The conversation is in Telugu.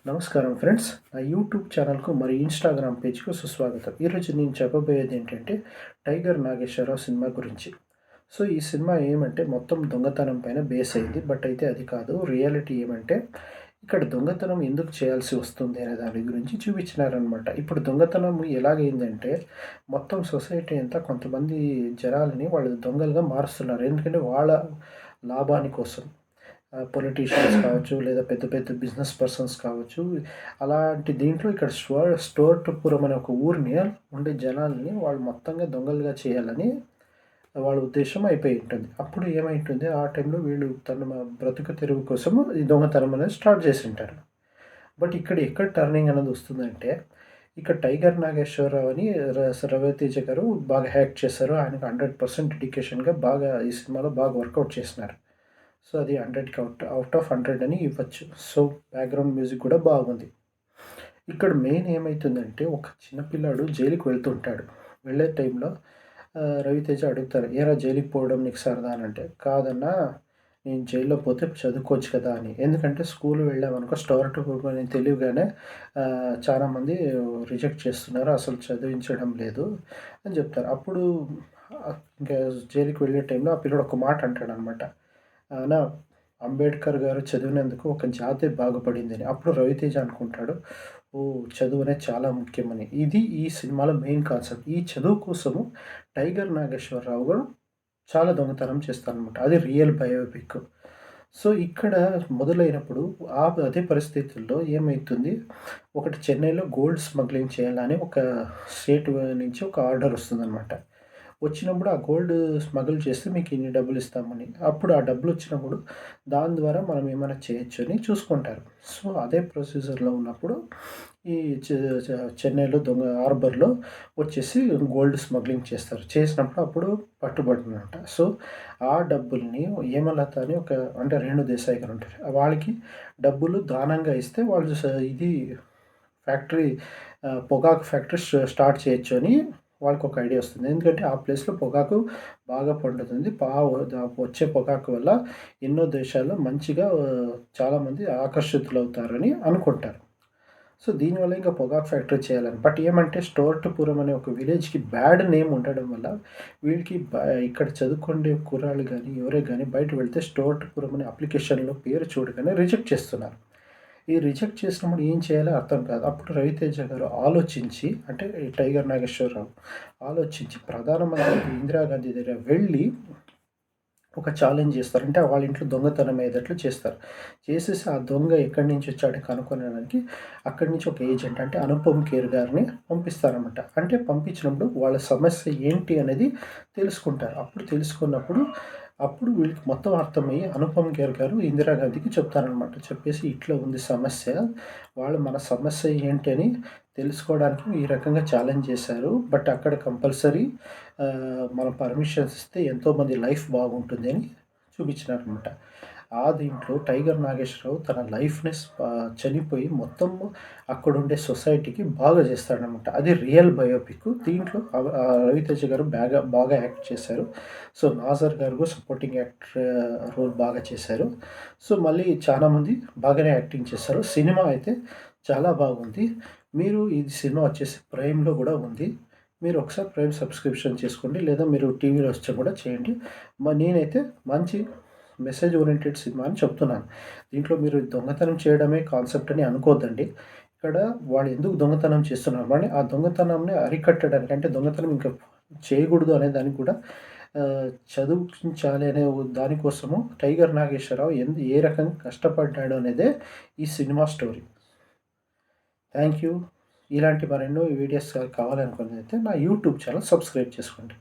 నమస్కారం ఫ్రెండ్స్. నా యూట్యూబ్ ఛానల్‌కు మరియు ఇన్‌స్టాగ్రామ్ పేజ్‌కు సుస్వాగతం. ఈరోజు నేను చెప్పబోయేది ఏంటంటే 'టైగర్ నాగేశ్వరరావు' సినిమా గురించి. సో, ఈ సినిమా ఏమంటే మొత్తం దొంగతనం పైన బేస్ అయింది. బట్ అయితే అది కాదు. రియాలిటీ ఏమంటే ఇక్కడ దొంగతనం ఎందుకు చేయాల్సి వస్తుంది అనే దాని గురించి చూపించినారనమాట. ఇప్పుడు దొంగతనం ఎలాగైందంటే మొత్తం సొసైటీ అంతా కొంతమంది జనాల్ని వాళ్ళు దొంగలుగా మారుస్తున్నారు. ఎందుకంటే వాళ్ళ లాభాని కోసం. పొలిటీషియన్స్ కావచ్చు, లేదా పెద్ద పెద్ద బిజినెస్ పర్సన్స్ కావచ్చు. అలాంటి దీంట్లో ఇక్కడ స్టోర్‌పురం అనే ఒక ఊరిని ఉండే జనాల్ని వాళ్ళు మొత్తంగా దొంగలుగా చేయాలని వాళ్ళ ఉద్దేశ్యం అయిపోయి ఉంటుంది. అప్పుడు ఏమైంటుంది ఆ టైంలో వీళ్ళు తన బ్రతుకు తెరువు కోసం ఈ దొంగతనం అనేది స్టార్ట్ చేసుంటారు. బట్ ఇక్కడ ఎక్కడ టర్నింగ్ అనేది వస్తుందంటే, ఇక్కడ 'టైగర్ నాగేశ్వరరావు' అని రవితేజ గారు బాగా యాక్ట్ చేశారు. ఆయనకు 100% డెడికేషన్‌గా బాగా ఈ సినిమాలో బాగా వర్కౌట్ చేసినారు. సో, అది 100కి ఔట్ ఆఫ్ 100 అని ఇవ్వచ్చు. సో, బ్యాక్‌గ్రౌండ్ మ్యూజిక్ కూడా బాగుంది. ఇక్కడ మెయిన్ ఏమైతుందంటే ఒక చిన్న పిల్లాడు జైలుకి వెళ్తుంటాడు. వెళ్ళే టైంలో రవితేజ అడుగుతారు, "ఏరా జైలుకి పోవడం నీకు సరదా" అనంటే, "కాదన్నా నేను జైల్లో పోతే చదువుకోవచ్చు కదా" అని. ఎందుకంటే స్కూల్ వెళ్ళామనుకో అని తెలియగానే చాలామంది రిజెక్ట్ చేస్తున్నారు. అసలు చదివించడం లేదు అని చెప్తారు. అప్పుడు ఇంకా జైలుకి వెళ్ళే టైంలో ఆ పిల్లోడు ఒక మాట అంటాడనమాట. అలా అంబేద్కర్ గారు చదివినందుకు ఒక జాతి బాగుపడిందని. అప్పుడు రవితేజ అనుకుంటాడు, ఓహ్! చదువు అనేది చాలా ముఖ్యమని. ఇది ఈ సినిమాలో మెయిన్ కాన్సెప్ట్. ఈ చదువు కోసము 'టైగర్ నాగేశ్వరరావు' గారు చాలా దొంగతనం చేస్తారనమాట. అది రియల్ బయోపిక్. సో, ఇక్కడ మొదలైనప్పుడు అదే పరిస్థితుల్లో ఏమైతుంది, ఒకటి చెన్నైలో గోల్డ్ స్మగ్లింగ్ చేయాలని ఒక స్టేట్ నుంచి ఒక ఆర్డర్ వస్తుందనమాట. వచ్చినప్పుడు ఆ గోల్డ్ స్మగుల్ చేస్తే మీకు ఇన్ని డబ్బులిస్తామని. అప్పుడు ఆ డబ్బులొచ్చినప్పుడు దాని ద్వారా మనం ఏమైనా చేయొచ్చు అని చూసుకుంటారు. సో, అదే ప్రొసీజర్‌లో ఉన్నప్పుడు ఈ చె చె చెన్నైలో హార్బర్‌లో వచ్చేసి గోల్డ్ స్మగ్లింగ్ చేస్తారు. చేసినప్పుడు అప్పుడు పట్టుబడుతుందంట. సో, ఆ డబ్బుల్ని హేమలత అని ఒక అంటే రేణుదేశాయి గారు ఉంటారు. వాళ్ళకి డబ్బులు దానంగా ఇస్తే వాళ్ళు ఇది ఫ్యాక్టరీ పొగాకు ఫ్యాక్టరీ స్టార్ట్ చేయొచ్చు అని వాళ్ళకొక ఐడియా వస్తుంది. ఎందుకంటే ఆ ప్లేస్‌లో పొగాకు బాగా పండుతుంది. వచ్చే పొగాకు వల్ల ఎన్నో దేశాల్లో మంచిగా చాలామంది ఆకర్షితులవుతారని అనుకుంటారు. సో, దీనివల్ల ఇంకా పొగాకు ఫ్యాక్టరీ చేయాలని. బట్ ఏమంటే స్టోర్టుపురం అనే ఒక విలేజ్‌కి బ్యాడ్ నేమ్ ఉండడం వల్ల వీళ్ళకి ఇక్కడ చదువుకునే కుర్రాళ్ళు గానీ, ఎవరే గానీ బయట వెళ్తే స్టోర్టుపురం అనే అప్లికేషన్‌లో పేరు చూడగానే రిజెక్ట్ చేస్తున్నారు. ఈ రిజెక్ట్ చేసినప్పుడు ఏం చేయాలో అర్థం కాదు. అప్పుడు రవితేజ గారు ఆలోచించి అంటే ఈ 'టైగర్ నాగేశ్వరరావు' ఆలోచించి ప్రధానమంత్రి ఇందిరాగాంధీ దగ్గర వెళ్ళి ఒక ఛాలెంజ్ చేస్తారు. అంటే వాళ్ళ ఇంట్లో దొంగతనం అయ్యేటట్లు చేస్తారు. చేసేసి ఆ దొంగ ఎక్కడి నుంచి వచ్చాడో కనుక్కొనడానికి అక్కడి నుంచి ఒక ఏజెంట్ అంటే అనుపమ్ ఖేర్ గారిని పంపిస్తారనమాట. అంటే పంపించినప్పుడు వాళ్ళ సమస్య ఏంటి అనేది తెలుసుకుంటారు. అప్పుడు తెలుసుకున్నప్పుడు అప్పుడు వీళ్ళకి మొత్తం అర్థమయ్యి అనుపమ్ ఖేర్ గారు ఇందిరాగాంధీకి చెప్తారనమాట. చెప్పేసి ఇట్లా ఉంది సమస్య. వాళ్ళు మన సమస్య ఏంటి అని తెలుసుకోవడానికి ఈ రకంగా ఛాలెంజ్ చేశారు. బట్ అక్కడ కంపల్సరీ మనం పర్మిషన్స్ ఇస్తే ఎంతోమంది లైఫ్ బాగుంటుంది అని చూపించినారనమాట. దీంట్లో 'టైగర్ నాగేశ్వరరావు' తన లైఫ్‌ని చనిపోయి మొత్తం అక్కడుండే సొసైటీకి బాగా చేస్తాడనమాట. అది రియల్ బయోపిక్. దీంట్లో 'రవితేజ' గారు బాగా యాక్ట్ చేశారు. సో, 'నాజర్' గారు కూడా సపోర్టింగ్ యాక్టర్ రోల్ బాగా చేశారు. సో, మళ్ళీ చాలామంది బాగానే యాక్టింగ్ చేశారు. సినిమా అయితే చాలా బాగుంది. మీరు ఈ సినిమా వచ్చేసి ప్రైమ్‌లో కూడా ఉంది. మీరు ఒకసారి ప్రైమ్ సబ్స్క్రిప్షన్ చేసుకోండి. లేదా మీరు టీవీలో వచ్చి కూడా చేయండి. నేనైతే మంచి మెసేజ్ ఓరియెంటెడ్ సినిమా అని చెప్తున్నాను. దీంట్లో మీరు దొంగతనం చేయడమే కాన్సెప్ట్ అని అనుకోవద్దండి. ఇక్కడ వాళ్ళు ఎందుకు దొంగతనం చేస్తున్నారు అని ఆ దొంగతనంని అరికట్టడానికి అంటే దొంగతనం ఇంకా చేయకూడదు అనే దానికి కూడా చదివించాలి అనే దానికోసము 'టైగర్ నాగేశ్వరరావు' ఏ రకంగా కష్టపడ్డాడు అనేదే ఈ సినిమా స్టోరీ. Thank you. ఇలాంటి మరెన్నో వీడియోస్ కావాలనుకున్నదైతే నా యూట్యూబ్ ఛానల్ సబ్స్క్రైబ్ చేసుకోండి.